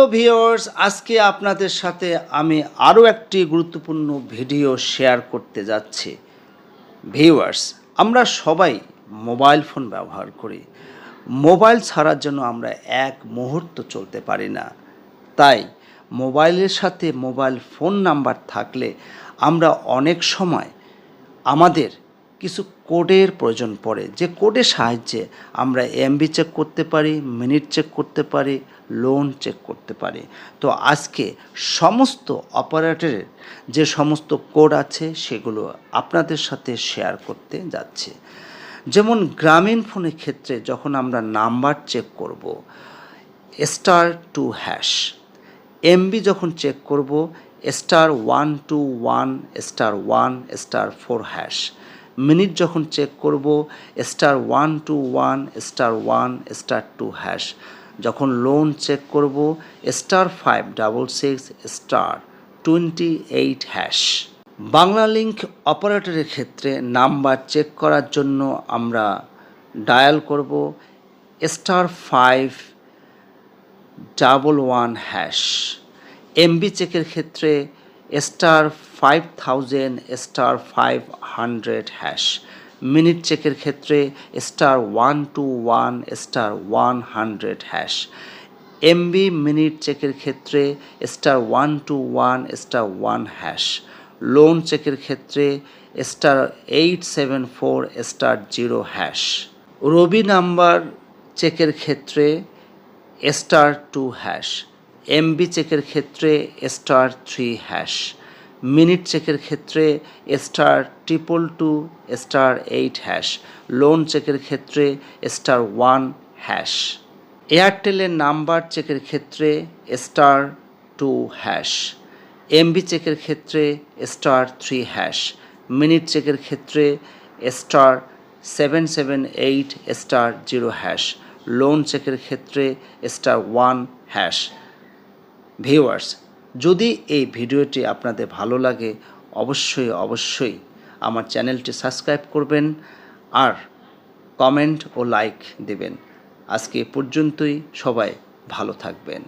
Hello viewers, আজকে আপনাদের সাথে আমি আরও একটি গুরুত্বপূর্ণ ভিডিও শেয়ার করতে যাচ্ছি। ভিউয়ার্স, আমরা সবাই মোবাইল ফোন ব্যবহার করি। মোবাইল ছাড়ার জন্য আমরা এক মুহূর্ত চলতে পারি না। তাই মোবাইলের সাথে মোবাইল ফোন নাম্বার থাকলে আমরা অনেক সময় আমাদের কিছু কোডের প্রয়োজন পড়ে, যে কোডের সাহায্যে আমরা এমবি চেক করতে পারি, মিনিট চেক করতে পারি, লোন চেক করতে পারি। তো আজকে সমস্ত অপারেটরের যে সমস্ত কোড আছে সেগুলো আপনাদের সাথে শেয়ার করতে যাচ্ছি। যেমন গ্রামীণ ফোনের ক্ষেত্রে যখন আমরা নাম্বার চেক করব *2#, এমবি যখন চেক করব *121*1*4#, মিনিট যখন চেক করব *121*1*2#, যখন লোন চেক করব *566*28#। বাংলালিংক অপারেটরের ক্ষেত্রে নাম্বার চেক করার জন্য আমরা ডায়াল করব *511#। এমবি চেকের ক্ষেত্রে *5000*500#। মিনিট চেকের ক্ষেত্রে *121*100#। এমবি মিনিট চেকের ক্ষেত্রে *121*1#। লোন চেকের ক্ষেত্রে *874*0#। রবি নাম্বার চেকের ক্ষেত্রে *2#। এমবি চেকের ক্ষেত্রে *3#। মিনিট চেকের ক্ষেত্রে *222*8#। লোন চেকের ক্ষেত্রে *1#। এয়ারটেলের নাম্বার চেকের ক্ষেত্রে *2#। এমবি চেকের ক্ষেত্রে *3#। মিনিট চেকের ক্ষেত্রে *778*0#। লোন চেকের ক্ষেত্রে *1#। ভিউয়ার্স, যদি এই ভিডিওটি আপনাদের ভালো লাগে অবশ্যই আমার চ্যানেলটি সাবস্ক্রাইব করবেন আর কমেন্ট ও লাইক দেবেন। আজকে এ পর্যন্তই, সবাই ভালো থাকবেন।